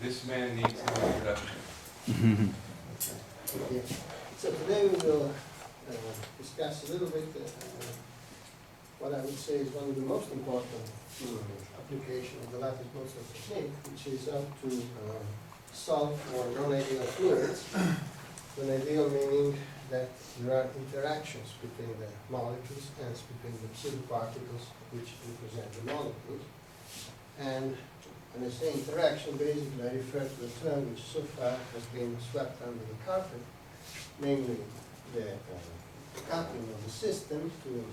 This man needs no introduction. Okay. So today we will discuss a little bit what I would say is one of the most important applications of the Lattice Boltzmann technique, which is how to solve for non-ideal fluids. Non-ideal meaning that there are interactions between the molecules and between the pseudoparticles which represent the molecules. And when I say interaction, basically I refer to a term which so far has been swept under the carpet, namely the coupling of the system to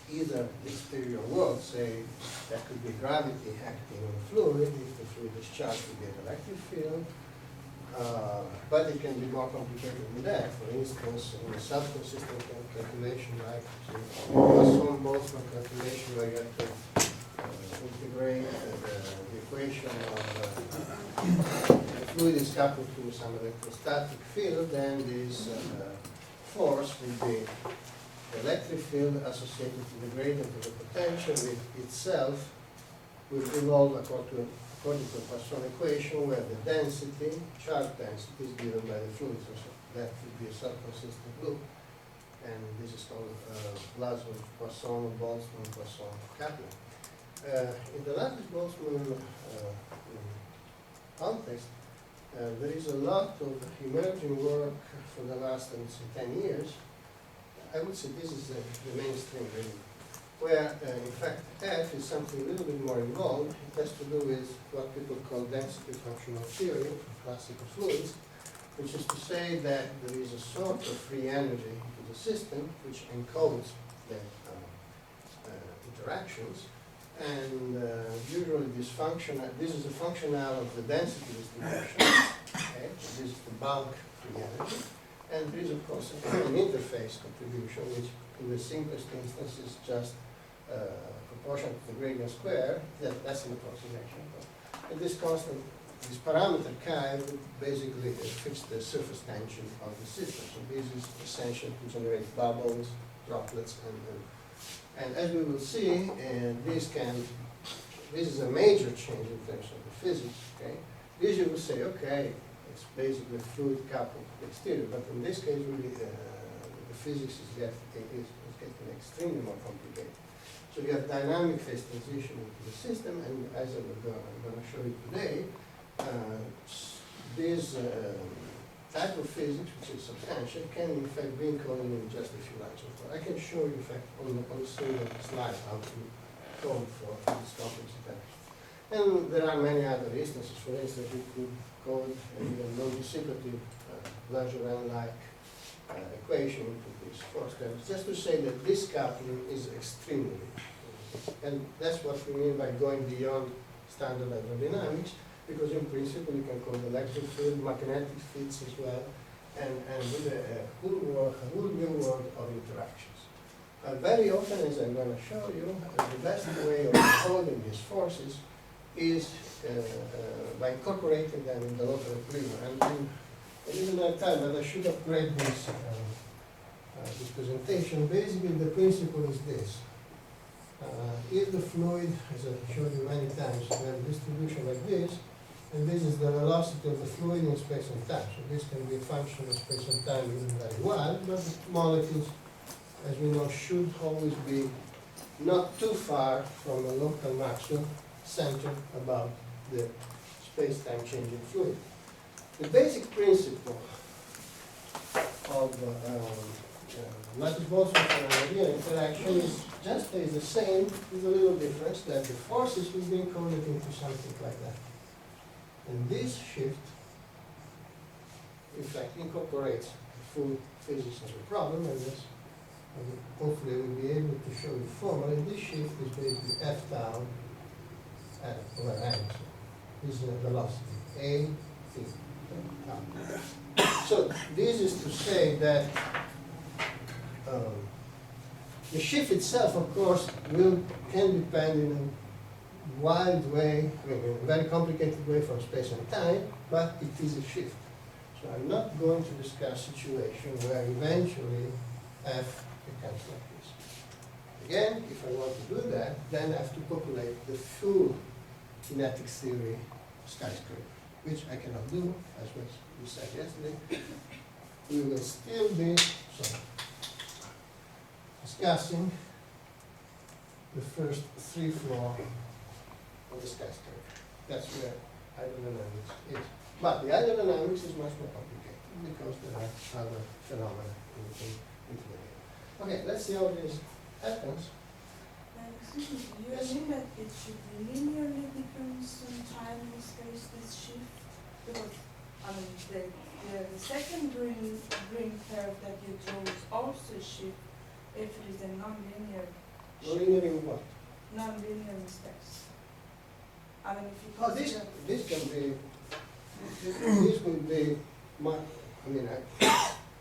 either the exterior world, say that could be gravity acting on the fluid, if the fluid is charged with the electric field, but it can be more complicated than that. For instance, in a self-consistent calculation like Poisson Boltzmann calculation where you have to integrate the equation of the fluid is coupled to some electrostatic field, then this force will be the electric field associated to the gradient of the potential with itself will evolve according to the Poisson equation where the density, charge density, is given by the fluid. So that would be a self-consistent loop. And this is called Poisson, Boltzmann, Poisson coupling. In the Lattice Boltzmann context, there is a lot of emerging work for the last, I would say, 10 years. I would say this is the mainstream, really, where, in fact, F is something a little bit more involved. It has to do with what people call density functional theory for classical fluids, which is to say that there is a sort of free energy into the system which encodes the interactions. And usually this is a functional of the density distribution. Okay? This is the bulk free energy. And there is, of course, an interface contribution, which in the simplest instance is just proportional to the gradient square. That's an approximation. And this constant, this parameter chi would basically fix the surface tension of the system. So this is essential to generate bubbles, droplets, and as we will see, this is a major change in terms of the physics. Okay, this you will say, okay, it's basically fluid coupled to the exterior, but in this case, really, the physics is getting extremely more complicated. So you have dynamic phase transition into the system, and as I'm going to show you today, this type of physics, which is substantial, can in fact be encoded in just a few lines of code. I can show you, in fact, on a single slide how to code for this complex interaction. And there are many other instances. For instance, you could code a non-dissipative Langevin-like equation into these force terms, just to say that this coupling is extremely important. And that's what we mean by going beyond standard hydrodynamics, because in principle you can code electric field, magnetic fields as well, and with a whole new world of interactions. Very often, as I'm going to show you, the best way of coding these forces is by incorporating them in the local equilibrium. And I didn't have time, but I should upgrade this presentation. Basically, the principle is this. If the fluid, as I've shown you many times, we have a distribution like this, and this is the velocity of the fluid in space and time. So this can be a function of space and time very well, but the molecules, as we know, should always be not too far from a local maximum centered about the space-time changing fluid. The basic principle of Lattice Boltzmann interaction is just stays the same, with a little difference that the forces will be encoded into something like that. And this shift, in fact, incorporates the full physics of the problem, and this, hopefully we'll be able to show you formally. This shift is basically F tau over M. This is the velocity, A, T. So this is to say that the shift itself, of course, can depend in a wild way, I mean, in a very complicated way from space and time, but it is a shift. So I'm not going to discuss a situation where eventually F becomes like this. Again, if I want to do that, then I have to populate the full kinetic theory skyscraper, which I cannot do, as we said yesterday. We will still be discussing the first 3 floors of the skyscraper. That's where hydrodynamics is. But the hydrodynamics is much more complicated because there are other phenomena in the area. Okay, let's see how this happens. Excuse me, do you mean that it should linearly different in time and space, this shift? Because, I mean, the second green curve that you drew is also shift if it is a non-linear shift. Linear in what? Non-linear in space. I mean, if you Oh, this can be, this would be,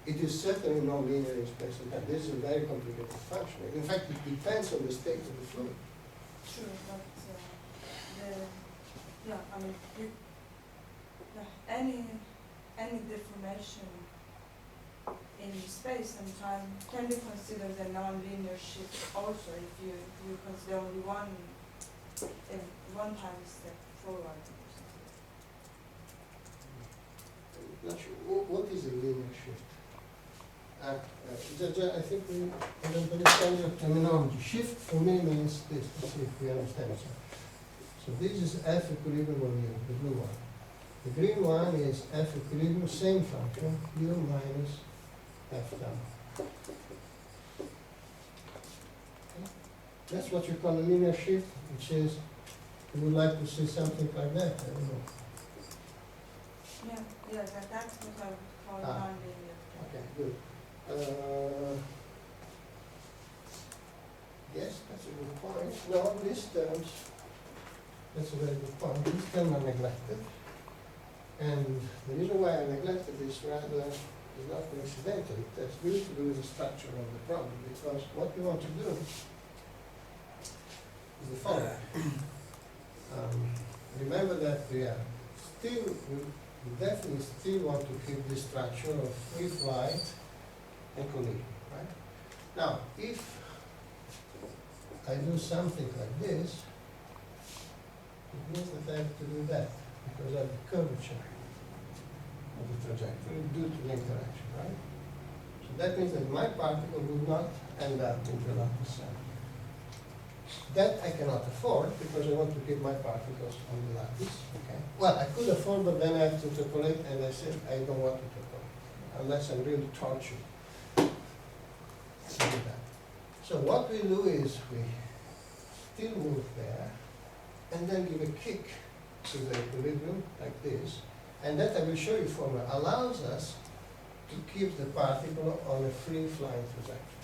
it is certainly non-linear in space and time. This is a very complicated function. In fact, it depends on the state of the fluid. True, but I mean, any deformation in space and time can be considered a non-linear shift also if you consider only one time step forward. Not sure. What is a linear shift? I think we understand your terminology. Shift for me means this. Let's see if we understand it. So this is F equilibrium of U, the blue one. The green one is F equilibrium, same function, U minus F down. That's what you call a linear shift, which is, you would like to see something like that, I don't know. Yeah, that's what I would call non-linear. Okay, good. Yes, that's a good point. No, these terms, that's a very good point. These terms are neglected. And the reason why I neglected this rather is not coincidental. It has really to do with the structure of the problem, because what we want to do is the following. Remember that we are still, we definitely still want to keep this structure of free flight and collision, right? Now, if I do something like this, it means that I have to do that, because of the curvature of the trajectory due to the interaction, right? So that means that my particle would not end up in the lattice center. That I cannot afford because I want to keep my particles on the lattice. Okay. Well, I could afford, but then I have to interpolate, and I said I don't want to interpolate unless I'm really tortured. So what we do is we still move there, and then give a kick to the equilibrium like this, and that I will show you formula allows us to keep the particle on a free flying trajectory.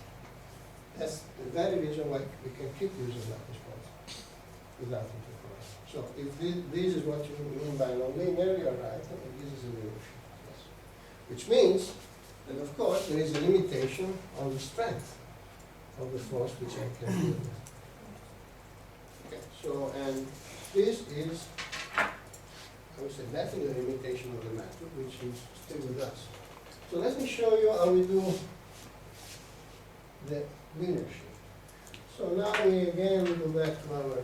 That's the very reason why we can keep using lattice Boltzmann without interpolation. So if this is what you mean by nonlinear, you're right, and this is a linear shift. Yes. Which means that, of course, there is a limitation on the strength of the force which I can deal with. Okay, so, and this is, I would say, definitely a limitation of the method, which is still with us. So let me show you how we do the linear shift. So now we again go back to our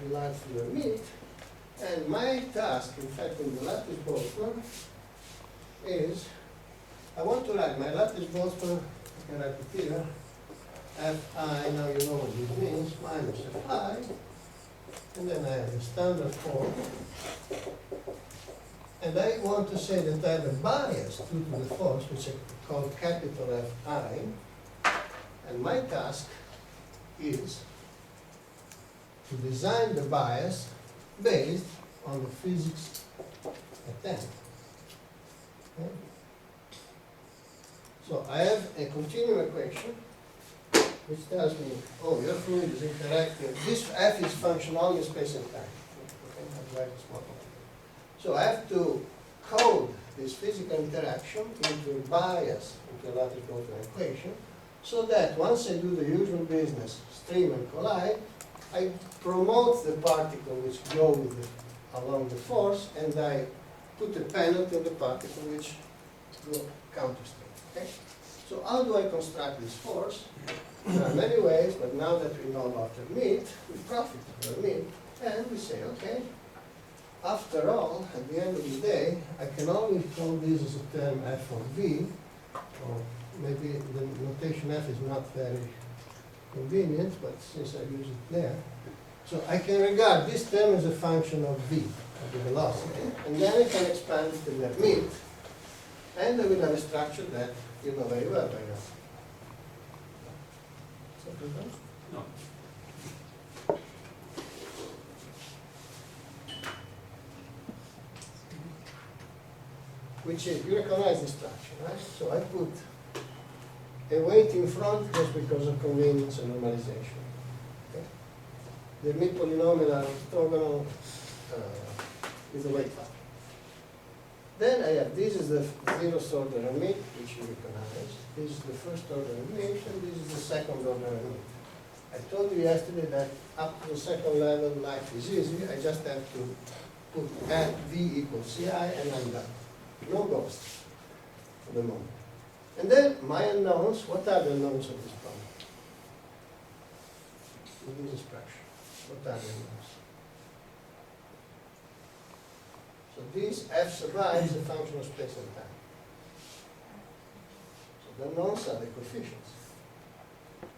line fluid meet, and my task, in fact, in the lattice Boltzmann is, I want to write my lattice Boltzmann, I can write it here, Fi, now you know what this means, minus Fi, and then I have a standard form, and I want to say that I have a bias due to the force, which I call capital Fi, and my task is to design the bias based on the physics at hand. Okay? So I have a continuum equation which tells me, oh, your fluid is interacting. This F is function only space and time. Okay? So I have to code this physical interaction into a bias, into a lattice Boltzmann equation, so that once I do the usual business, stream and collide, I promote the particle which go with it along the force, and I put a penalty on the particle which go counterstream. Okay? So how do I construct this force? There are many ways, but now that we know about the meat, we profit from the meat, and we say, okay, after all, at the end of the day, I can only call this as a term f of v, or maybe the notation f is not very convenient, but since I use it there, so I can regard this term as a function of v, of the velocity, and then I can expand it to their mean, and I will have a structure that you know very well by now. So, No. which is, you recognize the structure, right? So I put a weight in front just because of convenience and normalization. Okay? The mid polynomial are orthogonal is a weight factor. Then I have, this is the zeroth order limit, which you recognize. This is the first order limit, and this is the second order limit. I told you yesterday that up to the second level, life is easy. I just have to put add v equals ci, and I'm done. No ghost for the moment. And then my unknowns, what are the unknowns of this problem? In this expression, what are the unknowns? So this f sub I is a function of space and time. So the unknowns are the coefficients.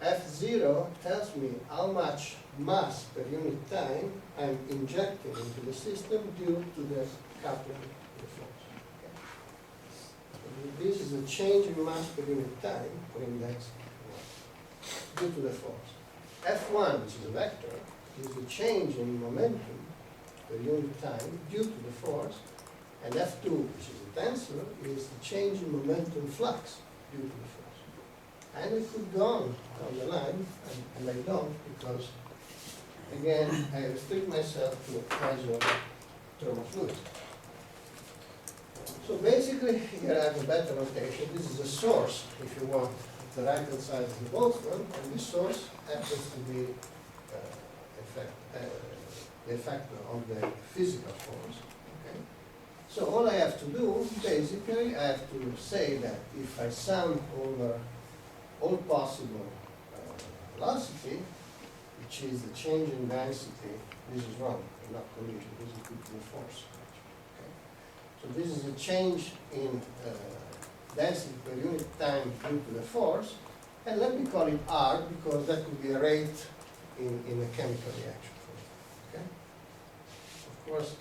F0 tells me how much mass per unit time I'm injecting into the system due to the coupling of the force. Okay. So this is a change in mass per unit time for index 1 due to the force. F1, which is a vector, is the change in momentum per unit time due to the force, and F2, which is a tensor, is the change in momentum flux due to the force. And it could go on down the line, and I don't, because, again, I restrict myself to measure thermal fluids. So basically, here I have a better notation. This is a source, if you want, the right-hand side of the Boltzmann, and this source happens to be the effect of the physical force. Okay? So all I have to do, basically, I have to say that if I sum over all possible velocity, which is the change in density, this is wrong, not collision, this is due to the force. Okay? So this is a change in density per unit time due to the force, and let me call it R, because that could be a rate in a chemical reaction. Okay? Of course,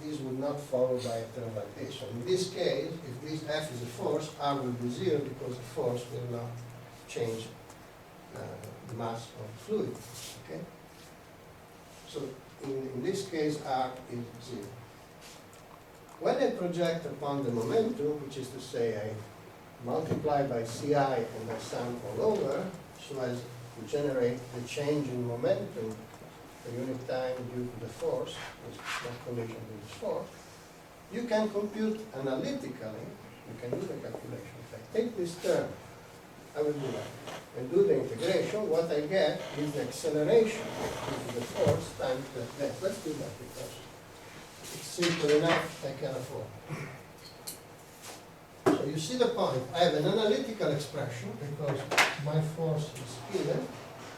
these would not follow by a term like this. So in this case, if this F is a force, R will be 0 because the force will not change the mass of the fluid. Okay? So in this case, R is 0. When I project upon the momentum, which is to say I multiply by Ci and I sum all over, so as to generate the change in momentum per unit time due to the force, which is not collision with the force, you can compute analytically, you can do the calculation. If I take this term, I will do that, and do the integration, what I get is the acceleration due to the force times the depth. Let's do that because it's simple enough, I can afford. So you see the point. I have an analytical expression because my force is here.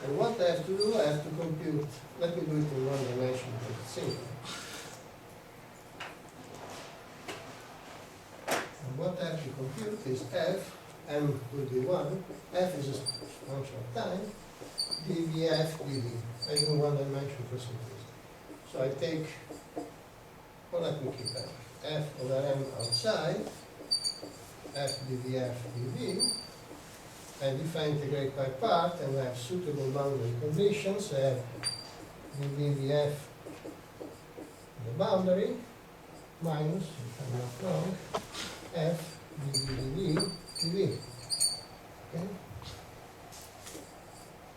And what I have to do, I have to compute. Let me do it in one dimension because it's simple. And what I have to compute is f, m will be 1, f is a function of time, dvf dv. I do one dimension for simplicity. So I take, well, let me keep f over m outside, f dvf dv, and if I integrate by part and I have suitable boundary conditions, I have dvf the boundary minus, if I'm not wrong, f dv dv. Okay?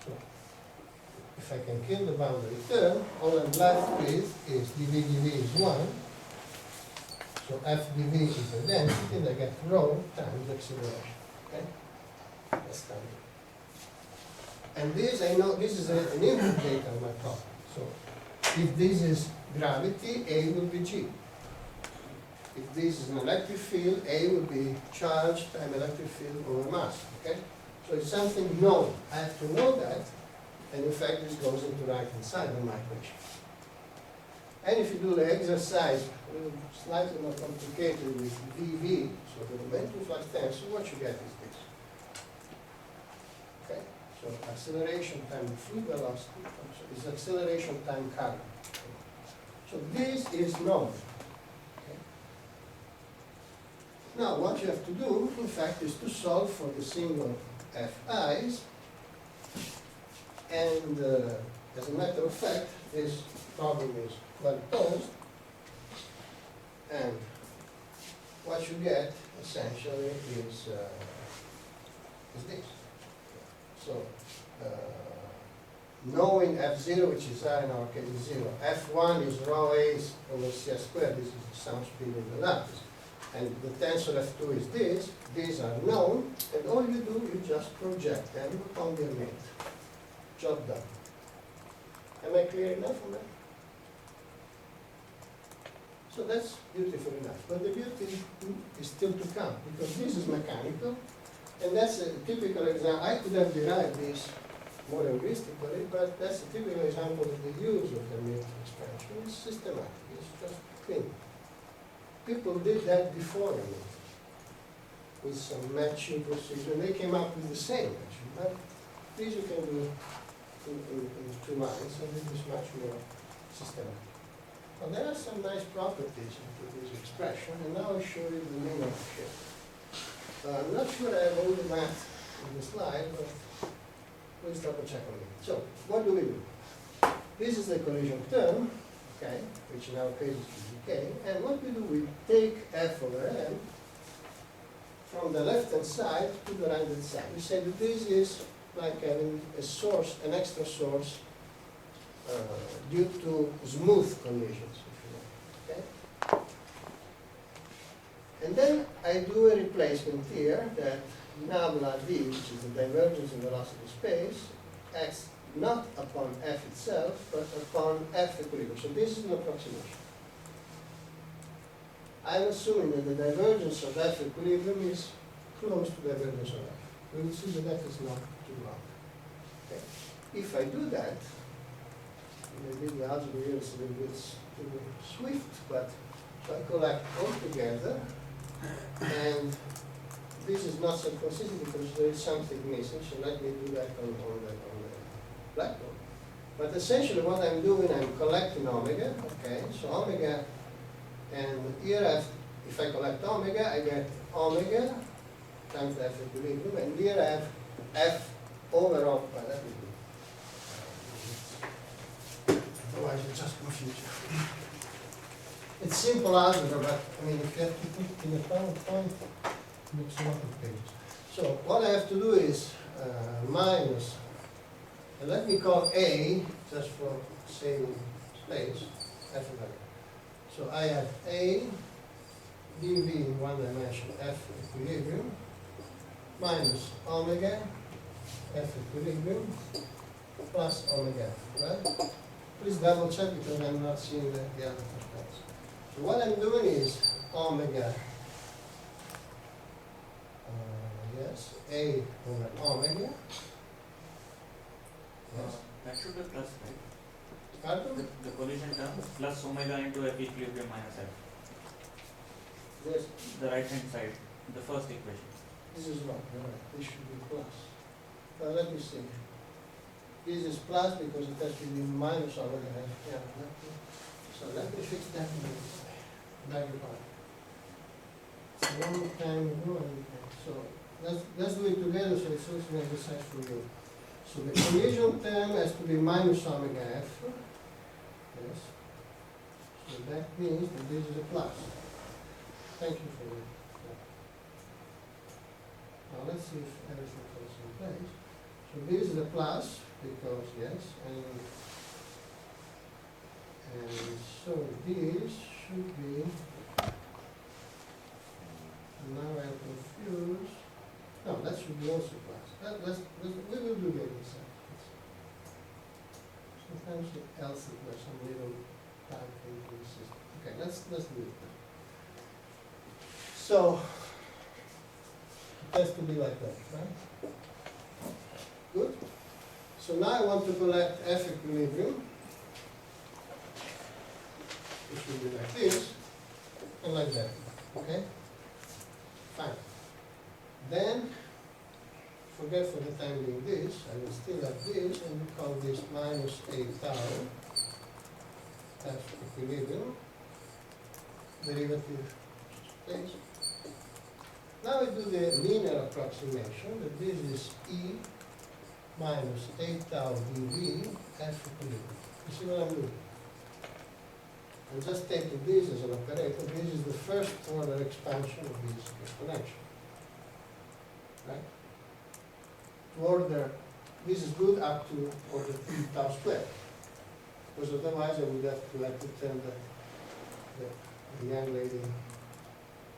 So if I can kill the boundary term, all I'm left with is dv dv is 1. So f dv is the density, and I get rho times acceleration. Okay? That's done. And this, I know, this is an input data on my problem. So if this is gravity, A will be G. If this is an electric field, A will be charge times electric field over mass. Okay? So it's something known. I have to know that, And in fact, this goes into the right-hand side of my equation. And if you do the exercise, slightly more complicated with VV, so the momentum flux tensor, what you get is this. Okay? So acceleration time fluid velocity is acceleration time current. So this is known. Okay? Now, what you have to do, in fact, is to solve for the single Fi's. And as a matter of fact, this problem is well posed. And what you get, essentially, is this. So, knowing F0, which is R in our case is 0, F1 is rho A over C squared, this is the sound speed in the lattice. And the tensor F2 is this, these are known, and all you do, you just project them on their mate. Job done. Am I clear enough on that? So that's beautiful enough. But the beauty is still to come, because this is mechanical, and that's a typical example. I could have derived this more heuristically, but that's a typical example of the use of the Newton expansion. It's systematic, it's just clean. People did that before me with some matching procedure, and they came up with the same matching. But this you can do in 2 lines, and this is much more systematic. Now there are some nice properties into this expression, and now I'll show you the main shit. I'm not sure I have all the math in the slide, but let's double check on it. So, what do we do? This is the collision term, okay, which in our case is decay, and what we do, we take F over M from the left-hand side to the right-hand side. We say that this is like having a source, an extra source, due to smooth collisions, if you want, okay? And then I do a replacement here that nabla d, which is the divergence in velocity space, acts not upon F itself, but upon F equilibrium. So this is an approximation. I'm assuming that the divergence of F equilibrium is close to the divergence of F. We will see that F is not too long. Okay. If I do that, maybe the algebra here is a little bit too swift, but so I collect all together, and this is not so consistent because there is something missing, so let me do that on the blackboard. But essentially what I'm doing, I'm collecting omega, okay, so omega, and here if I collect omega, I get omega times the F equilibrium, and here I have F over omega. That is good. Otherwise you just confuse you. It's simple algebra, but I mean, if you have to put it in a PowerPoint, it makes a lot of pages. So what I have to do is minus, and let me call A, just for saving space, F of M. So I have A dV in one dimension, F equilibrium, minus omega, F equilibrium, plus omega, right? Please double check because I'm not seeing the other terms. So what I'm doing is omega, yes, A over omega. Yes. That should be plus, right? Pardon? The collision term plus omega into F equilibrium minus F. Yes. The right hand side, the first equation. This is wrong, you're right. This should be plus. Now let me see. This is plus because it has to be minus omega. Yeah, so let me fix that in this way. Beg your pardon. So one time ago, so let's do it together so it's also an exercise for you. So the collision term has to be minus omega F. Yes. So that means that this is a plus. Thank you for that. Now let's see if everything falls in place. So this is a plus because yes, and so this should be. Now I'm confused. No, that should be also plus. We will do the exercise. Sometimes it else if there's some little time into the system. Okay, let's do it now. So it has to be like that, right? Good. So now I want to collect F equilibrium, which will be like this, and like that, okay? Fine. Then, forget for the time being this, I will still have this, and we call this minus a tau, F equilibrium, derivative space. Now we do the linear approximation, that this is E minus a tau dV F equilibrium. You see what I'm doing? I'm just taking this as an operator. This is the first order expansion of this exponential. Right? To order, this is good up to order 3 tau squared. Because otherwise I would have to turn the young lady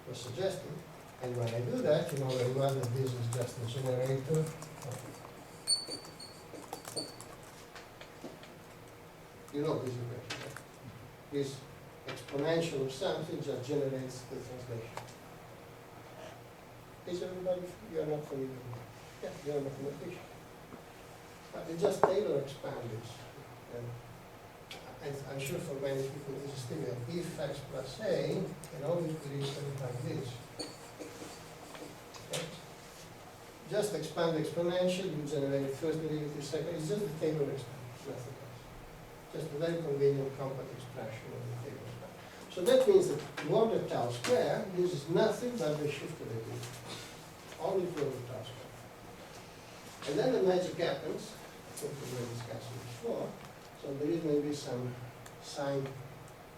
was suggesting. And when I do that, you know very well that this is just a generator. You know this equation, right? This exponential of something just generates the translation. Is everybody, you are not familiar with it? Yeah, you are a mathematician. But they just Taylor expand this. And I'm sure for many people this is still if x plus a can always be written like this. Okay? Just expand the exponential, you generate first derivative, second, it's just the Taylor expansion, nothing else. Just a very convenient compact expression of the Taylor expansion. So that means that to order tau square, this is nothing but the shifted idea. Only to order tau square. And then the magic happens, I think we were discussing before, so there is maybe some sign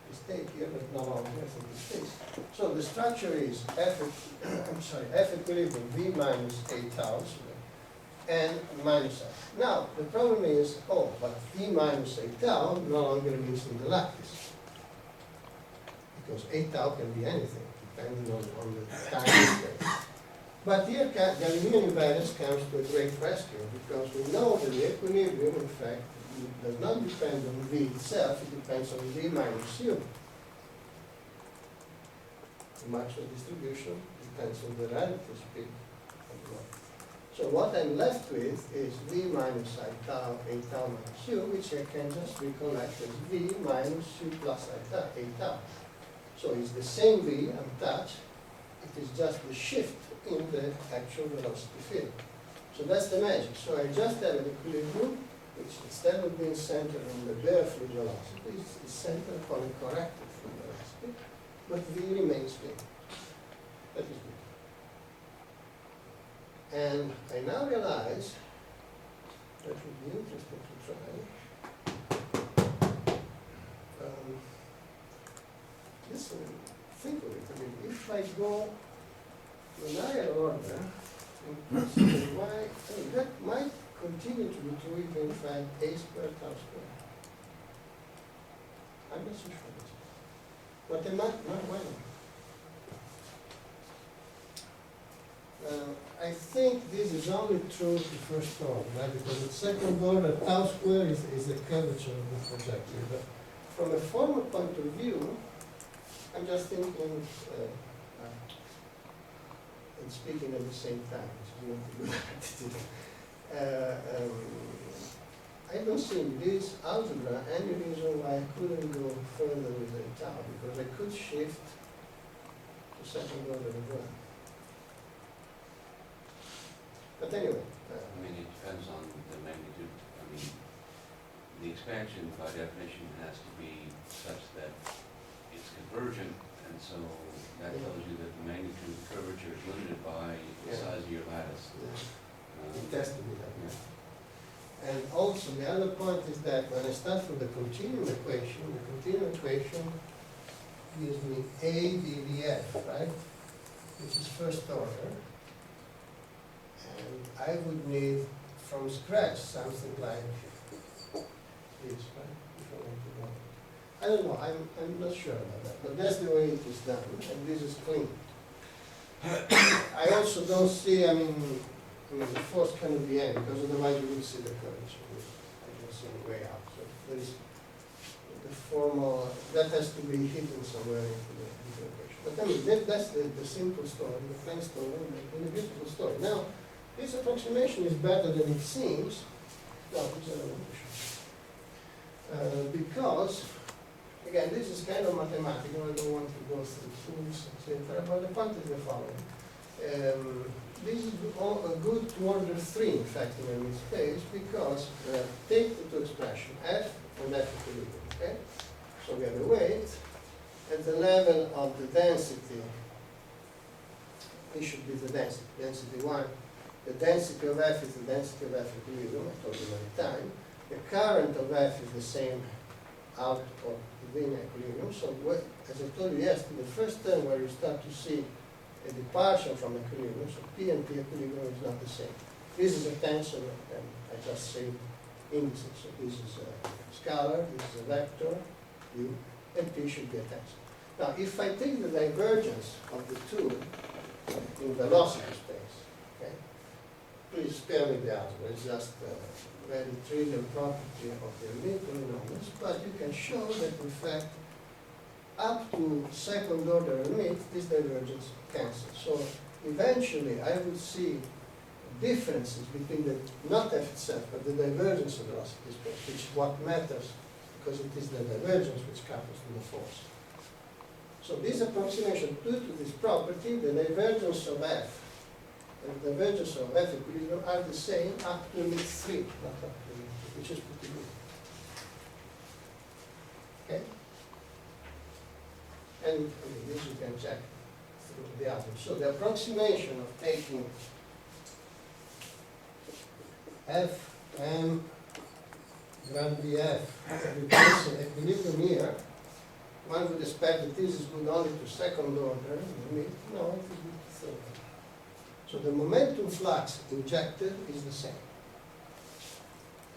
mistake here, but no longer, I think it's fixed. So the structure is F equilibrium V minus a tau and minus f. Now, the problem is, but V minus a tau no longer means in the lattice. Because a tau can be anything, depending on the time scale. But here, Galilean invariance comes to a great rescue, because we know that the equilibrium, in fact, does not depend on V itself, it depends on V minus U. The Maxwell distribution depends on the relative speed of the wave. So what I'm left with is V minus I tau, A tau minus U, which I can just recollect as V minus U plus I tau, A tau. So it's the same V untouched, it is just the shift in the actual velocity field. So that's the magic. So I just have an equilibrium which instead of being centered on the bare fluid velocity, is centered upon a corrected fluid velocity, but V remains V. That is good. And I now realize that would be interesting to try. Listen, think of it. I mean, if I go to an higher order and consider why, that might continue to be true even if I have a squared tau squared. I'm not so sure of this. But they might not why not? I think this is only true to first order, right? Because at second order, tau square is the curvature of the projectile. But from a formal point of view, I'm just thinking and speaking at the same time, which is not a good attitude. I don't see in this algebra any reason why I couldn't go further with a tau, because I could shift to second order as well. But anyway. I mean, it depends on the magnitude. I mean, the expansion by definition has to be such that it's convergent, and so that tells you that the magnitude of curvature is limited by the size of your lattice. It has to be that way. And also the other point is that when I start from the continuum equation, the continuum equation gives me A dVf, right? Which is first order. And I would need from scratch something like this, right? If I want to go. I don't know, I'm not sure about that, but that's the way it is done, and this is clean. I also don't see, I mean, the force cannot be n, because otherwise you will see the curvature. I don't see any way out. So there is the formal, that has to be hidden somewhere into the equation. But I mean, that's the simple story, the plain story, and the beautiful story. Now, this approximation is better than it seems, No, these are the evolution. Because, again, this is kind of mathematical, I don't want to go through tools, etc., but the point is the following. This is good to order 3, in fact, in any space, because take the two expressions, F and F equilibrium, okay? So we have a weight at the level of the density. This should be the density, density 1. The density of F is the density of F equilibrium, I told you many times. The current of F is the same out or within equilibrium. So what, as I told you yesterday, the first term where you start to see a departure from equilibrium, so P and P equilibrium is not the same. This is a tensor, and I just say indices. So this is a scalar, this is a vector, U, and P should be a tensor. Now, if I take the divergence of the two in velocity space, okay, please spare me the algebra, it's just a very trivial property of the Limit polynomials, but you can show that in fact up to second order limit this divergence cancels. So eventually I will see differences between the, not F itself, but the divergence of velocity space, which is what matters because it is the divergence which couples to the force. So this approximation due to this property, the divergence of F and the divergence of F equilibrium are the same up to limit 3, not up to limit 2, which is pretty good. Okay? And I mean, this you can check through the algebra. So the approximation of taking F M grand BF replacing equilibrium here, one would expect that this is good only to second order limit. No, it is good to third order. So the momentum flux injected is the same.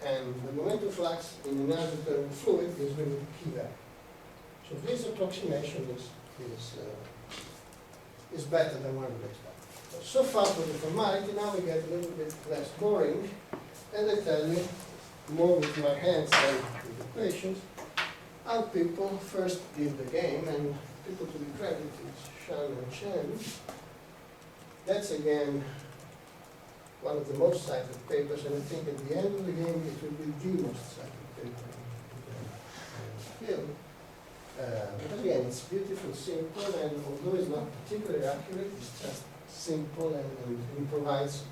And the momentum flux in an arbitrary fluid is really the key there. So this approximation is better than one would expect. So far for the formality, now we get a little bit less boring, and I tell you more with my hands than with equations, how people first did the game, and people to be credited, Shan and Chen. That's again one of the most cited papers, and I think at the end of the game it will be the most cited paper in the field. But again, it's beautiful, simple, and although it's not particularly accurate, it's just simple and it provides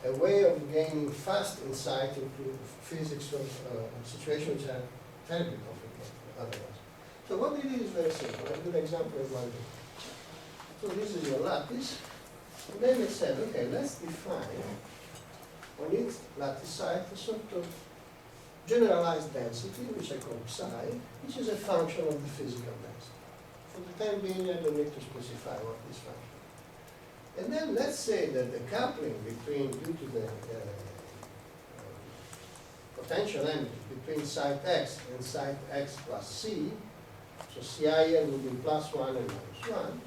a way of gaining fast insight into physics of situations which are terribly complicated otherwise. So what we did is very simple. A good example of one thing. So this is your lattice, and then we said, okay, let's define on its lattice side a sort of generalized density, which I call psi, which is a function of the physical density. For the time being, I don't need to specify what this function is. And then let's say that the coupling between, due to the potential energy between site x and site x plus c, so ci here will be +1 and -1,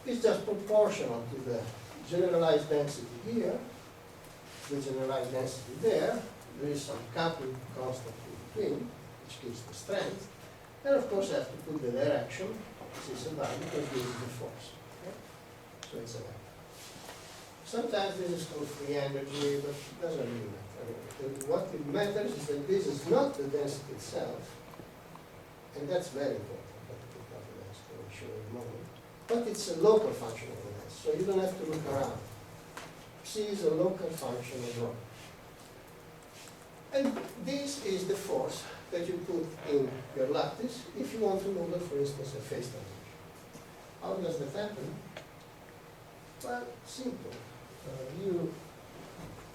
is just proportional to the generalized density here, the generalized density there. There is some coupling constant in between, which gives the strength. And of course I have to put the direction, this is a value, because this is the force. Okay? So it's a vector. Sometimes this is called free energy, but it doesn't really matter. I mean, what it matters is that this is not the density itself, and that's very important, but it's not the density, I'll show you in a moment. But it's a local function of the density, so you don't have to look around. C is a local function of Rho. And this is the force that you put in your lattice if you want to model, for instance, a phase transition. How does that happen? Well, simple. You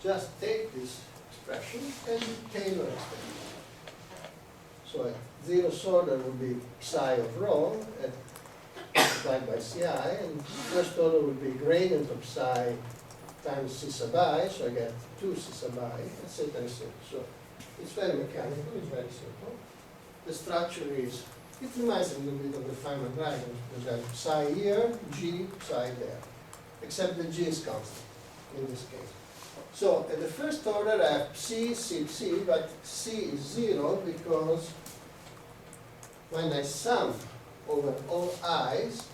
just take this expression and tailor expression. So at zeroth order would be psi of rho multiplied by ci, and first order would be gradient of psi times c sub I, so I get 2 c sub I, etc. etc. So it's very mechanical, it's very simple. The structure is, it reminds a little bit of the Feynman diagram, because I have psi here, g, psi there. Except the g is constant in this case. So at the first order I have c, c, c, but c is 0 because when I sum over all i's,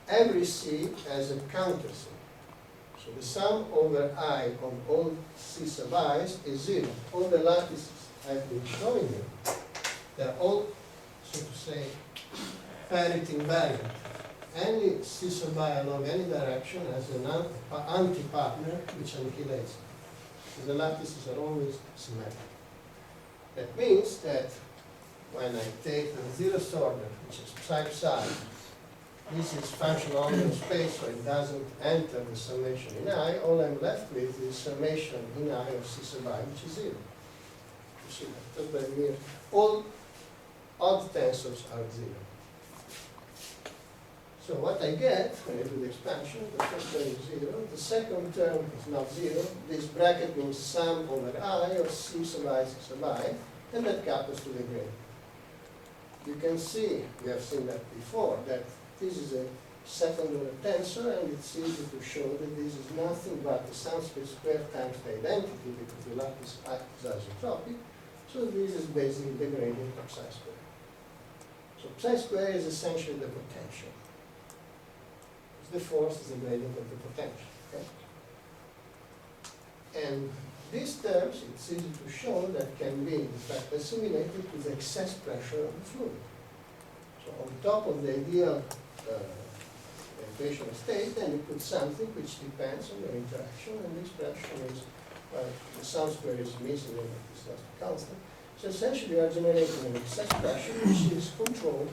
every c has a counter c. So the sum over I on all C sub i's is 0. All the lattices I've been showing you, they're all, so to say, parity invariant. Any C sub I along any direction has an anti-partner which annihilates it. So the lattices are always symmetric. That means that when I take the zeroth order, which is psi, this is functional only in space, so it doesn't enter the summation in I. All I'm left with is summation in I of C sub I, which is 0. You see that? Just by mere, all odd tensors are 0. So what I get when I do the expansion, the first term is 0, the second term is not 0. This bracket means sum over I of C sub I, C sub I, and that couples to the grade. You can see, we have seen that before, that this is a second order tensor, and it's easy to show that this is nothing but the Sanskrit square times the identity, because the lattice is asymptotic. So this is basically the gradient of psi square. So psi square is essentially the potential. The force is the gradient of the potential. Okay? And these terms, it's easy to show that can be, in fact, assimilated to the excess pressure of the fluid. So on top of the ideal equation state, then you put something which depends on the interaction, and the expression is, well, the sum square is missing, and it's not constant. So essentially, you are generating an excess pressure which is controlled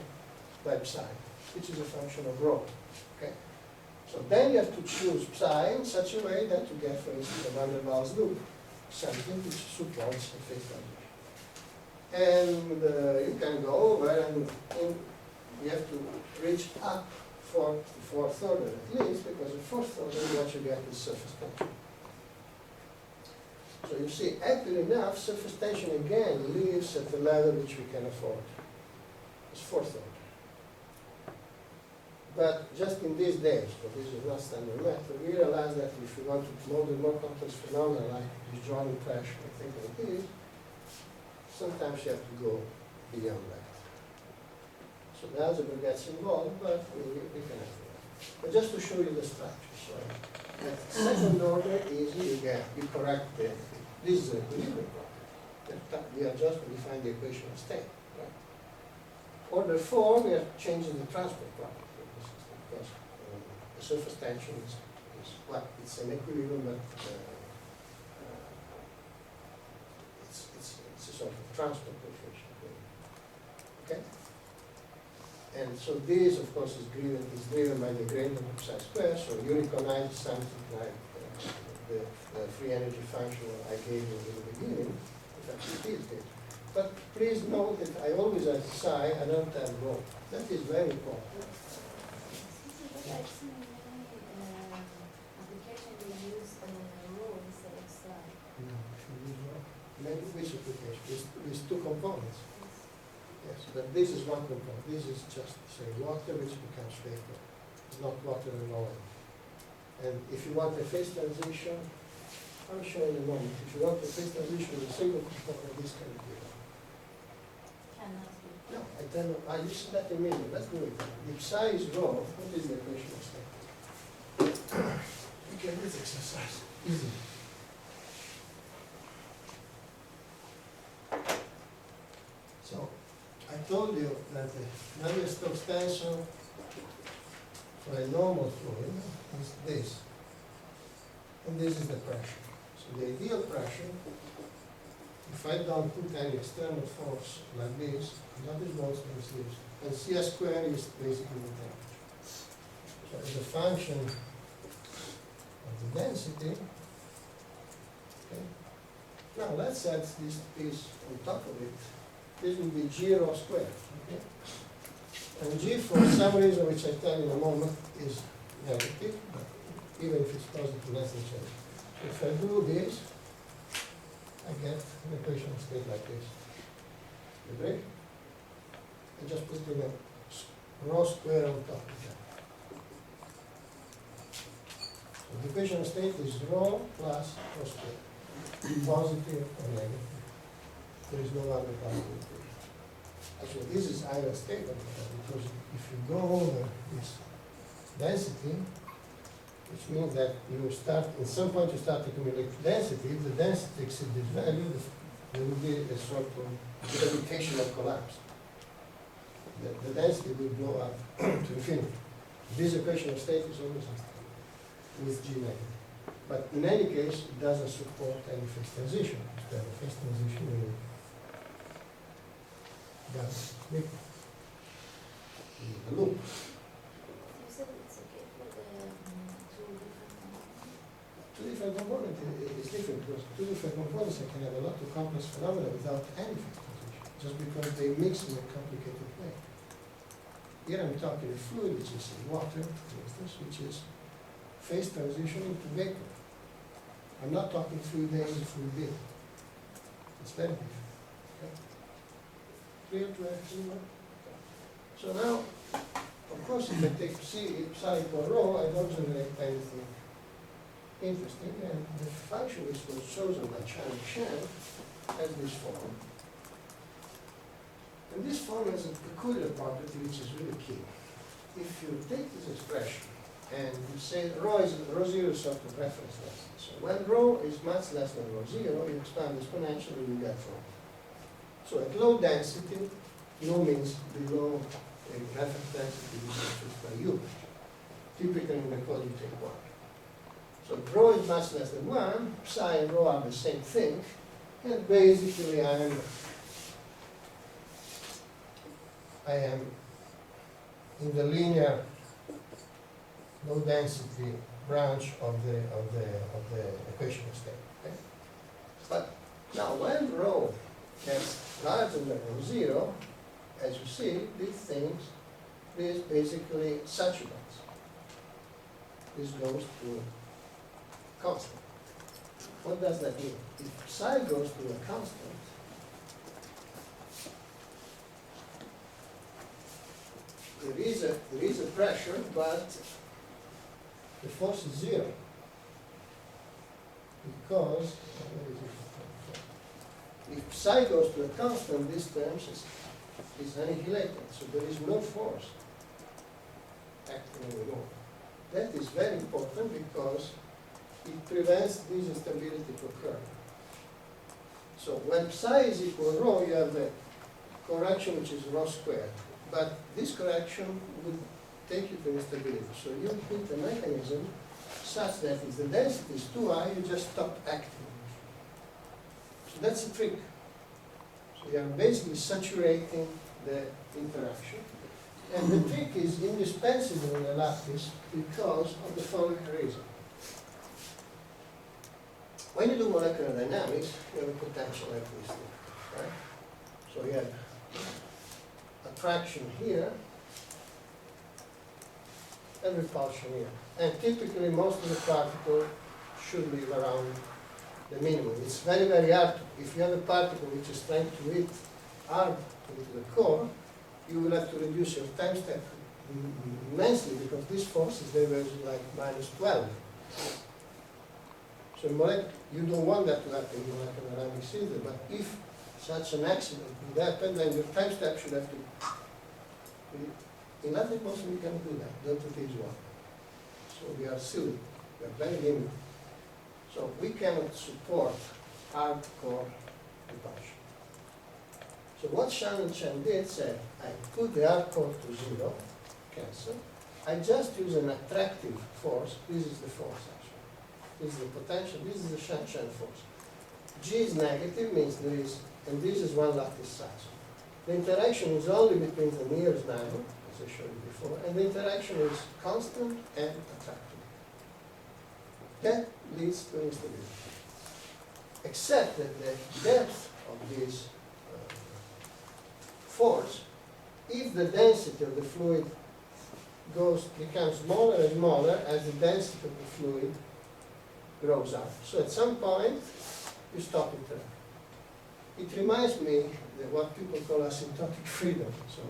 by psi, which is a function of rho. Okay? So then you have to choose psi in such a way that you get, for instance, a van der Waals loop, something which supports the phase transition. And you can go over and you have to reach up for the fourth order at least, because the fourth order what you get is surface tension. So you see, happily enough, surface tension again lives at the level which we can afford. It's fourth order. But just in these days, so this is not standard method, we realize that if you want to model more complex phenomena like withdrawing pressure and things like this, sometimes you have to go beyond that. So the algebra gets involved, but we can have that. But just to show you the structure, so at second order is you correct this is the equilibrium problem. We are just to define the equation of state. Right? Order 4, we are changing the transport problem. Because the surface tension is well, it's an equilibrium, but it's a sort of transport coefficient. Okay? And so this, of course, is driven by the gradient of psi square, so you recognize something like the free energy function I gave you in the beginning. In fact, it is this. But please note that I always have psi, I don't have rho. That is very important. I've seen many applications we use rho instead of psi. Maybe which application? There's two components. Yes, but this is one component. This is just, say, water which becomes vapor. It's not water and oil. And if you want a phase transition, I'll show you in a moment. If you want a phase transition with a single component, this can be done. Cannot be. No, I tell you, I use that immediately. Let's do it. If psi is rho, what is the equation of state? We can do this exercise. Easy. So, I told you that the Navier-Stokes tensor for a normal fluid is this. And this is the pressure. So the ideal pressure, if I don't put any external force like this, Lattice Boltzmann is this. And CS square is basically the temperature. So as a function of the density, okay. Now let's add this piece on top of it. This will be G rho squared. Okay? And G, for some reason which I tell you in a moment, is negative, but even if it's positive, nothing changes. So if I do this, I get an equation of state like this. You agree? I just put in a rho square on top of that. So the equation of state is rho plus rho square, positive or negative. There is no other possible equation. Actually, this is either state or because if you go over this density, which means that you start, at some point you start to accumulate density. If the density exceeds this value, there will be a sort of gravitational collapse. The density will blow up to infinity. This equation of state is always unstable with G negative. But in any case, it doesn't support any phase transition. If you have a phase transition, you will gas liquid in the loop. You said it's okay for the two different components. Two different components is different because two different components can have a lot of complex phenomena without any phase transition, just because they mix in a complicated way. Here I'm talking a fluid, which is water, for instance, which is phase transition into vapor. I'm not talking fluid A and fluid B. It's very different. Okay? Clear to everyone? So now, of course, if I take psi equal rho, I don't generate anything interesting, and the function which was chosen by Chan has this form. And this form has a peculiar property which is really key. If you take this expression and you say rho zero is sort of reference less. So when rho is much less than rho zero, you expand exponentially, you get rho. So at low density, low means below a reference density which is fixed by u. Typically in the code you take 1. So rho is much less than 1, psi and rho are the same thing, and basically I am in the linear low density branch of the equation of state. Okay? But now when rho is larger than rho zero, as you see, this basically saturates. This goes to constant. What does that mean? If psi goes to a constant, there is a pressure, but the force is zero. Because if psi goes to a constant, this term is annihilated. So there is no force acting anymore. That is very important because it prevents this instability to occur. So when psi is equal to rho, you have a correction which is rho squared. But this correction would take you to instability. So you put a mechanism such that if the density is too high, you just stop acting. So that's a trick. So you are basically saturating the interaction. And the trick is indispensable in a lattice because of the following reason. When you do molecular dynamics, you have a potential like this, right? So you have attraction here and repulsion here. And typically most of the particles should live around the minimum. It's very, very hard. If you have a particle which is trying to hit hard into the core, you will have to reduce your time step immensely because this force is very like -12. So you don't want that to happen in molecular dynamics either, but if such an accident would happen, then your time step should have to. In Lattice Boltzmann we can do that, delta T is 1. So we are silly, we are very limited. So we cannot support hardcore repulsion. So what Shan and Chen did said, I put the hardcore to 0, cancel. I just use an attractive force. This is the force actually. This is the potential, this is the Shan force. G is negative, means there is, and this is one lattice size. The interaction is only between the nearest neighbor, as I showed you before, and the interaction is constant and attractive. That leads to instability. Except that the depth of this force, if the density of the fluid becomes smaller and smaller as the density of the fluid grows up. So at some point, you stop interacting. It reminds me of what people call asymptotic freedom. So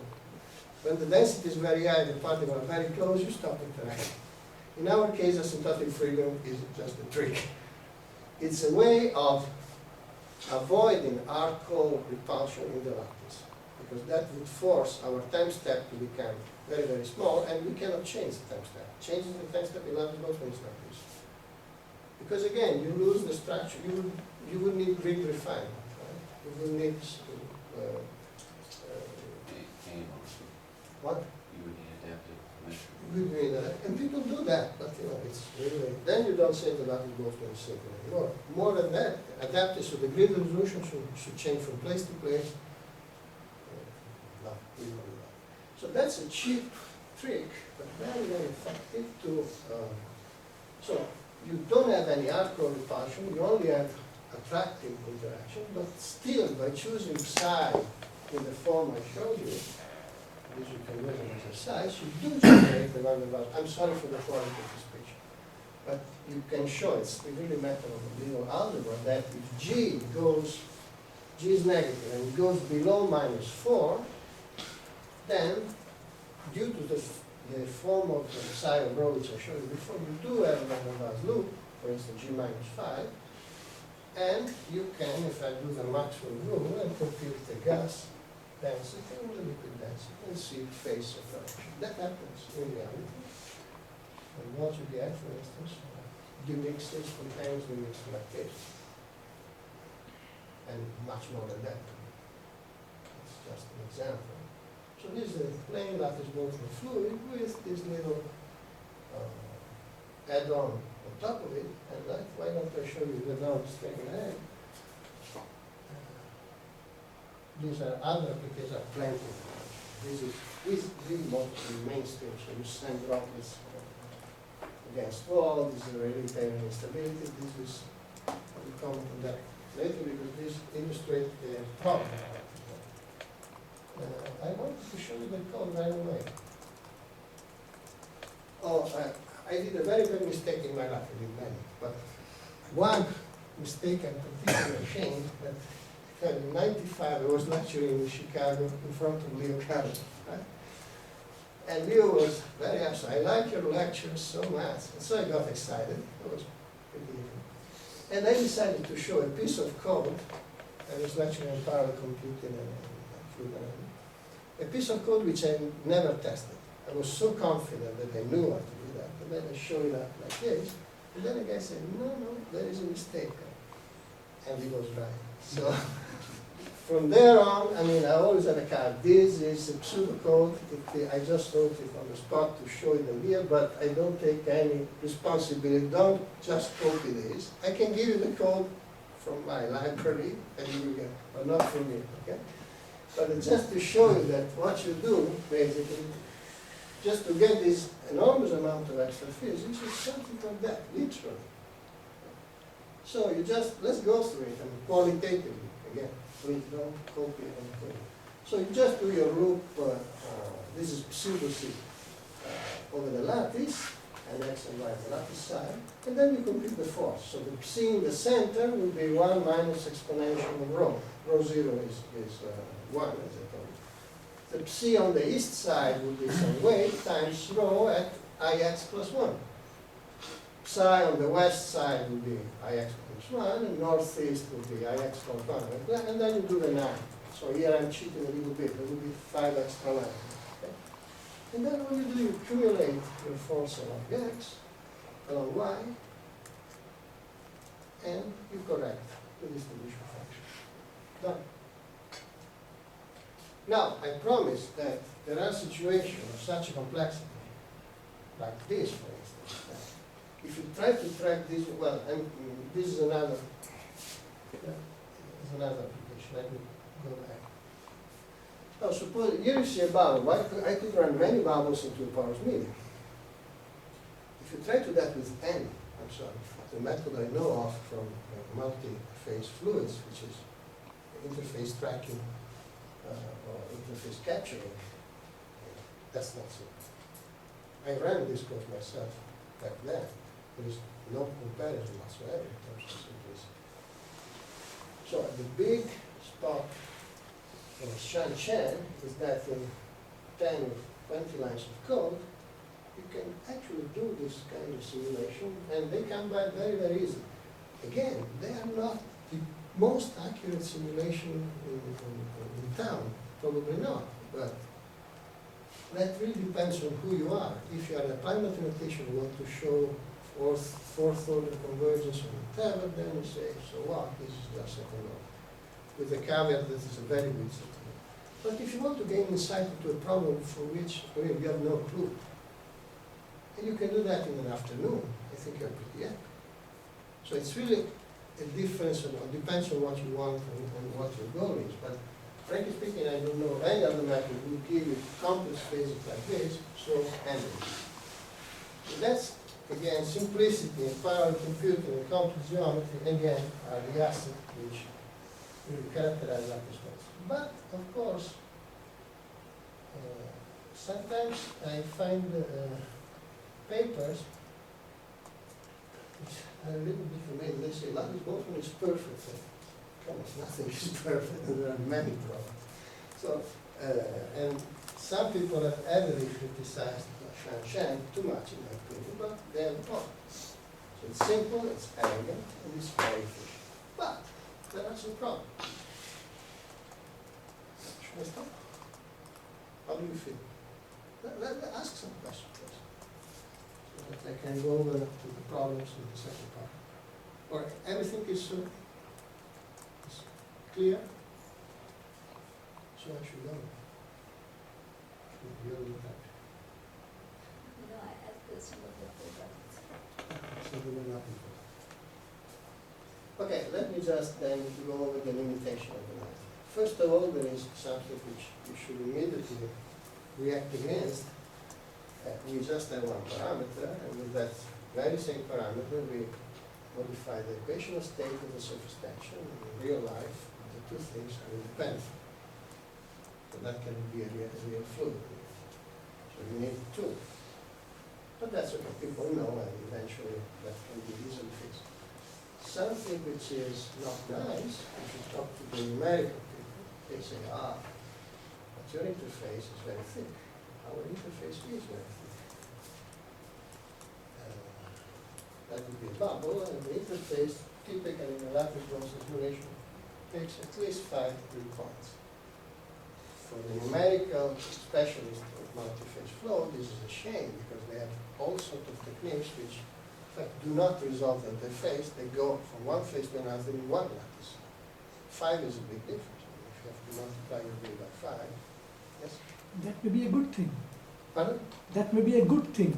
when the density is very high, the particles are very close, you stop interacting. In our case, asymptotic freedom is just a trick. It's a way of avoiding hardcore repulsion in the lattice. because that would force our time step to become very, very small, and we cannot change the time step. Changing the time step in Lattice Boltzmann is not useful. Because again, you lose the structure, you would need grid refinement, right? You would need, what? You would need adaptive measurement. You would need that, and people do that, but you know, it's really, then you don't say the Lattice Boltzmann is simple anymore. More than that, adaptive, so the grid resolution should change from place to place. No, we don't do that. So that's a cheap trick, but very, very effective to, so you don't have any hardcore repulsion, you only have attractive interaction, but still by choosing psi in the form I showed you, which you can do as an exercise, you do generate the van der Waals. I'm sorry for the quality of this picture, but you can show it's really a matter of linear algebra that if G is negative and goes below -4, then due to the form of the psi of rho which I showed you before, you do have a van der Waals loop, for instance G-5, and you can, if I do the Maxwell rule and compute the gas density and the liquid density and see phase separation. That happens in reality. And what you get, for instance, demixes spontaneously mixed like this, and much more than that. It's just an example. So this is a plain lattice Boltzmann fluid with this little add-on on top of it, and why don't I show you the now straight ahead? These are other applications of plenty. This is really mostly mainstream, so you send droplets against wall, this is hereditary instability, this is, we comment on that later because this illustrates the problem. I wanted to show you the code right away. Oh, I did a very big mistake in my life, I did many, but one mistake I'm particularly ashamed that in '95 I was lecturing in Chicago in front of Leo Carter, right? And Leo was very upset. I like your lectures so much. And so I got excited. It was pretty easy. And I decided to show a piece of code. I was lecturing on parallel computing and fluid dynamics. A piece of code which I never tested. I was so confident that I knew how to do that. And then I showed it up like this. And then the guy said, no, there is a mistake. And he was right. So from there on, I mean, I always had a card. This is a pseudocode. I just wrote it on the spot to show it here, but I don't take any responsibility. Don't just copy this. I can give you the code from my library, and you will get, but not from me, okay? But it's just to show you that what you do, basically, just to get this enormous amount of extra physics is something like that, literally. So you just, let's go through it, and qualitatively, again. Please don't copy anything. So you just do your loop, this is pseudo C, over the lattice, and X and Y the lattice side, and then you compute the force. So the C in the center will be 1 minus exponential of rho. Rho 0 is 1, as I told you. The C on the east side will be some weight times rho at Ix plus 1. Psi on the west side will be Ix plus 1, and northeast will be Ix plus 1. And then you do the 9. So here I'm cheating a little bit. There will be 5 extra lines. Okay? And then what you do, you accumulate your force along X, along Y, and you correct the distribution function. Done. Now, I promise that there are situations of such a complexity, like this, for instance. If you try to track this, well, this is another application. Let me go back. Now, suppose here you see a bubble. I could run many bubbles into a porous medium. If you try to do that with N, I'm sorry, the method I know of from multi-phase fluids, which is interface tracking or interface capturing, that's not so. I ran this course myself back then. There is no comparison whatsoever in terms of simplicity. So the big spot in Shan is that in 10 or 20 lines of code, you can actually do this kind of simulation, and they come back very, very easily. Again, they are not the most accurate simulation in town, Probably not, but that really depends on who you are. If you are a prime mathematician who want to show fourth order convergence on whatever, then you say, so what, this is just second order. With the caveat that it's a very good second order. But if you want to gain insight into a problem for which you have no clue, and you can do that in an afternoon, I think you're pretty happy. So it's really a difference, it depends on what you want and what your goal is. But frankly speaking, I don't know any other method would give you complex phases like this, so endless. So that's, again, simplicity and parallel computing and complex geometry, again, are the assets which will characterize Lattice Boltzmann. But, of course, sometimes I find papers which are a little bit amazing. They say Lattice Boltzmann is perfect. Come on, nothing is perfect, and there are many problems. So, and some people have heavily criticized Shan too much, in my opinion, but they have not. So it's simple, it's elegant, and it's very efficient. But there are some problems. Should I stop? How do you feel? Let ask some questions first, so that I can go over to the problems in the second part. Or everything is clear? So I should go. You're the type. No, I asked this one before, So we will not be full. Okay, let me just then go over the limitation of the method. First of all, there is something which you should immediately react against. We just have one parameter, and with that very same parameter, we modify the equation of state of the surface tension. In real life, the two things are independent. So that can be a real fluid. So you need two. But that's okay, people know, and eventually that can be easily fixed. Something which is not nice, if you talk to the numerical people, they say, but your interface is very thick. Our interface is very thick. That would be a bubble, and the interface, typically in a Lattice Boltzmann simulation, takes at least 5 points. For the numerical specialist of multi-phase flow, this is a shame, because they have all sorts of techniques which, in fact, do not resolve the interface. They go from one phase to another in one lattice. 5 is a big difference. If you have to multiply your way by 5, yes? That may be a good thing. Pardon? That may be a good thing.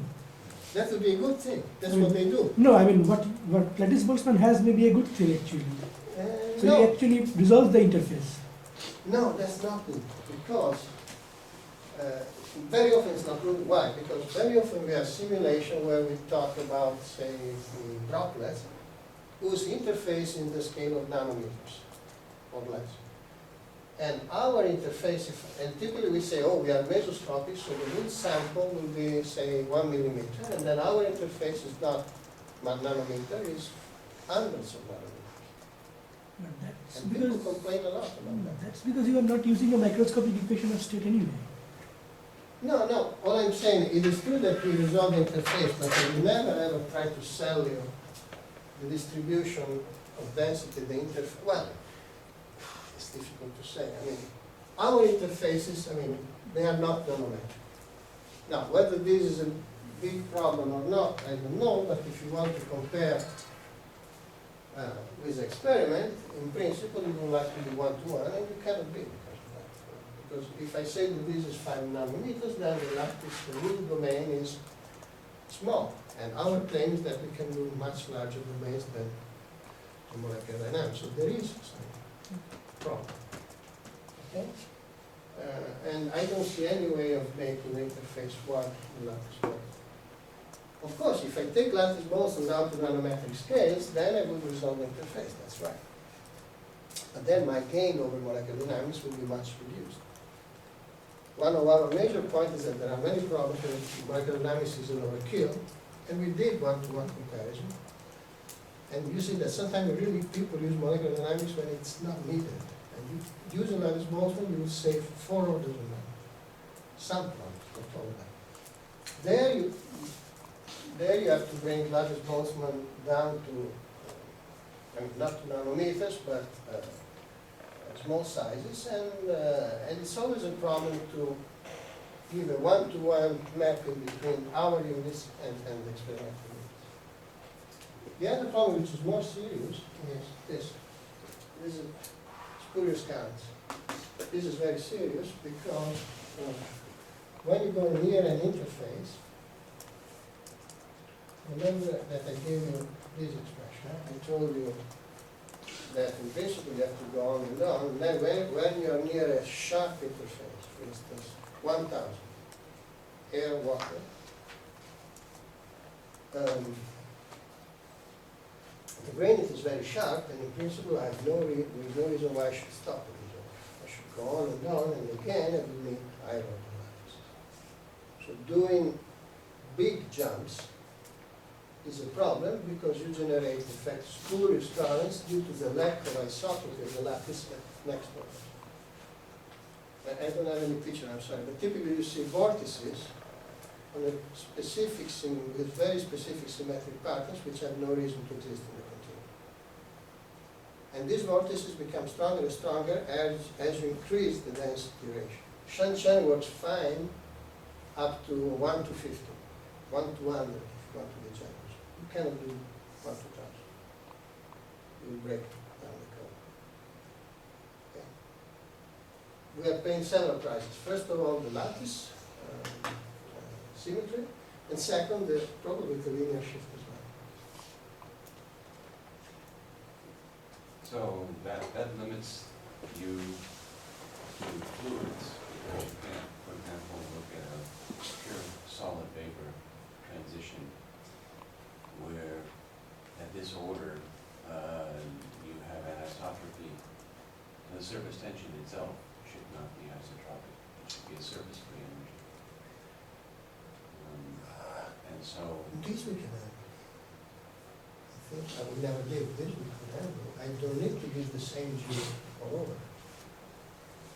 That would be a good thing. That's what they do. No, I mean, what Lattice Boltzmann has may be a good thing, actually. So No. he actually resolves the interface. No, that's not good, because very often it's not good. Why? Because very often we have simulation where we talk about, say, the droplets whose interface in the scale of nanometers or less. And our interface, and typically we say, we are mesoscopic, so the root sample will be, say, 1 millimeter, and then our interface is not 1 nanometer, it's hundreds of nanometers. But that's And people because, complain a lot about that. that's because you are not using a microscopic equation of state anyway. No, all I'm saying, it is true that we resolve the interface, but we never ever try to sell you the distribution of density, the interface. Well, it's difficult to say. I mean, our interfaces, they are not nanometric. Now, whether this is a big problem or not, I don't know, but if you want to compare with experiment, in principle, you would like to be 1-to-1, and you cannot be because of that. Because if I say that this is 5 nanometers, then the lattice, the real domain is small. And our claim is that we can do much larger domains than the molecular dynamics. So there is some problem. Okay? And I don't see any way of making the interface work in lattice Boltzmann. Of course, if I take lattice Boltzmann down to nanometric scales, then I would resolve the interface, that's right. But then my gain over molecular dynamics will be much reduced. One of our major points is that there are many problems where molecular dynamics is an overkill, and we did one-to-one comparison. And you see that sometimes really people use molecular dynamics when it's not needed. And you use a lattice Boltzmann, you will save 4 orders of magnitude. Some problems, not all of them. There you have to bring Lattice Boltzmann down to, not to nanometers, but small sizes, and it's always a problem to give a one-to-one mapping between our units and the experimental units. The other problem, which is more serious, is this. This is spurious counts. This is very serious because when you go near an interface, remember that I gave you this expression. I told you that in principle you have to go on and on. And then when you're near a sharp interface, for instance, 1000, air, water, the gradient is very sharp, and in principle I have no reason why I should stop it. I should go on, and again I will need higher order lattices. So doing big jumps is a problem because you generate, in fact, spurious currents due to the lack of isotropy of the lattice next to it. I don't have any picture, I'm sorry, but typically you see vortices on a specific, with very specific symmetric patterns which have no reason to exist in the continuum. And these vortices become stronger and stronger as you increase the density ratio. Shan works fine up to 1 to 50, 1 to 100 if you want to be generous. You cannot do 1 to 1000. You will break down the code. Okay. We are paying several prices. First of all, the lattice symmetry, and second, probably the linear shift as well. So that limits you to fluids, because you can't, for example, look at a pure solid vapor transition where at this order you have anisotropy. The surface tension itself should not be isotropic. It should be a surface free energy. And so This we can handle. I think I would never give this we can handle. I don't need to give the same G all over.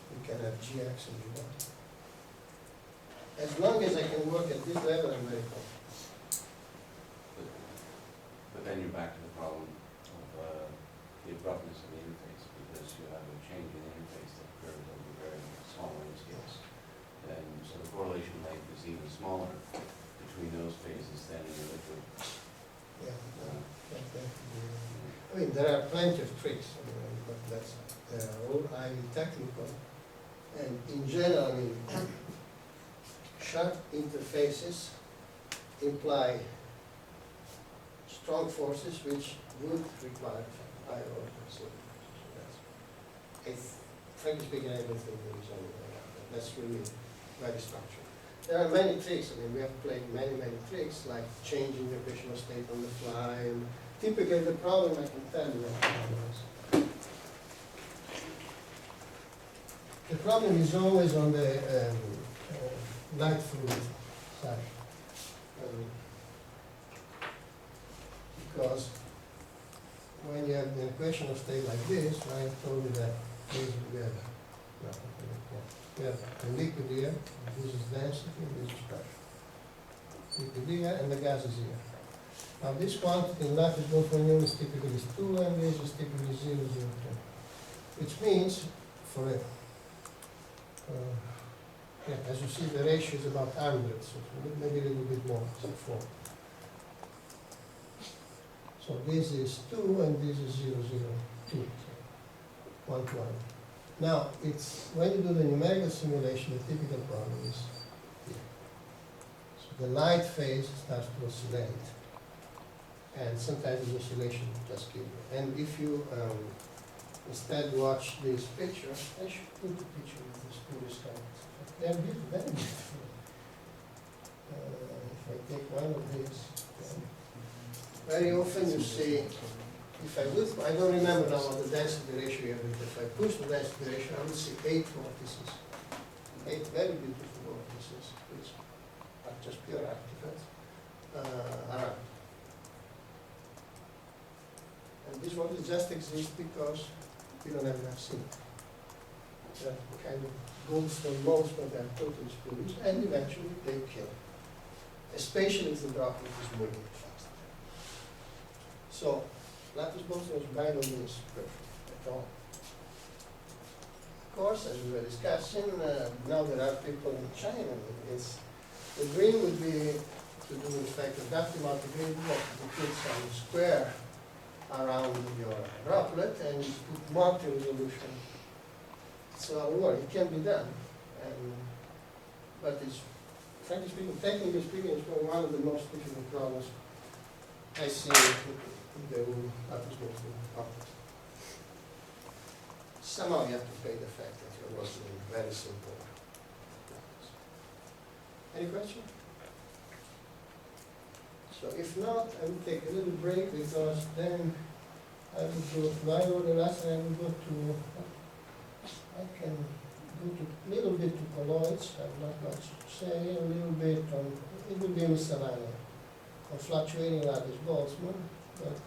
We can have GX and G1. As long as I can work at this level, I'm very confident. But then you're back to the problem of the abruptness of the interface, because you have a change in the interface that occurs over very small range scales. And so the correlation length is even smaller between those phases than in the liquid. Yeah, I mean, there are plenty of tricks, but they are all highly technical. And in general, I mean, sharp interfaces imply strong forces which would require higher order. So frankly speaking, I don't think there is any way out there. That's really very structured. There are many tricks. I mean, we have played many tricks, like changing the equational state on the fly. And typically, the problem, I can tell you what the problem is. The problem is always on the light fluid side. Because when you have the equational state like this, I told you that basically we have the liquid here, this is density, and this is pressure. Liquid here, and the gas is here. Now this quantity in Lattice Boltzmann units typically is 2, and this is typically 0, 0, 2. Which means, forever. As you see, the ratio is about 100, so maybe a little bit more, so 4. So this is 2, and this is 0, 0, 2, so 1 to 1. Now, it's when you do the numerical simulation, the typical problem is here. So the light phase starts to oscillate, and sometimes the oscillation just kills you. And if you instead watch this picture, I should put the picture of the spurious currents. They're beautiful, very beautiful. If I take one of these, very often you see, if I would, I don't remember now what the density ratio here, but if I push the density ratio, I would see 8 vortices. 8 very beautiful vortices, which are just pure artifacts, around. And these vortices just exist because we don't have enough steam. They're kind of goldstone modes, but they're totally spurious, and eventually they kill. Especially if the droplet is moving fast. So, Lattice Boltzmann is by no means perfect at all. course, as we were discussing, now there are people in China. The dream would be to do, in fact, adaptive multigrid work. You put some square around your droplet and put multi-resolution. So, well, it can be done. But it's, frankly speaking, technically speaking, it's one of the most difficult problems I see in the Lattice Boltzmann optics. Somehow you have to pay the fact that you're working in very simple lattice. Any question? So if not, I will take a little break because then I will go to my order last and I will go to, I can go to a little bit to colloids, I have not much to say, a little bit on, it will be misalignment on fluctuating lattice Boltzmann, but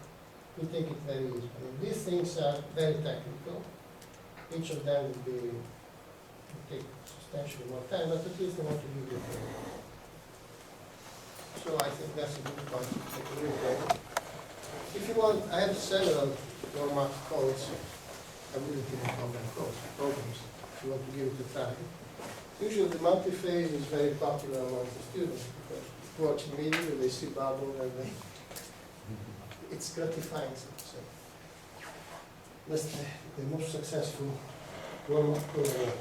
we take it very easy. I mean, these things are very technical. Each of them will take substantially more time, but at least I want to give you a break. So I think that's a good point to take a little break. If you want, I have several warm-up codes. I wouldn't even call them codes, programs, if you want to give it a try. Usually the multi-phase is very popular among the students because it works immediately, they see bubble and it's gratifying, so to say. That's the most successful warm-up code.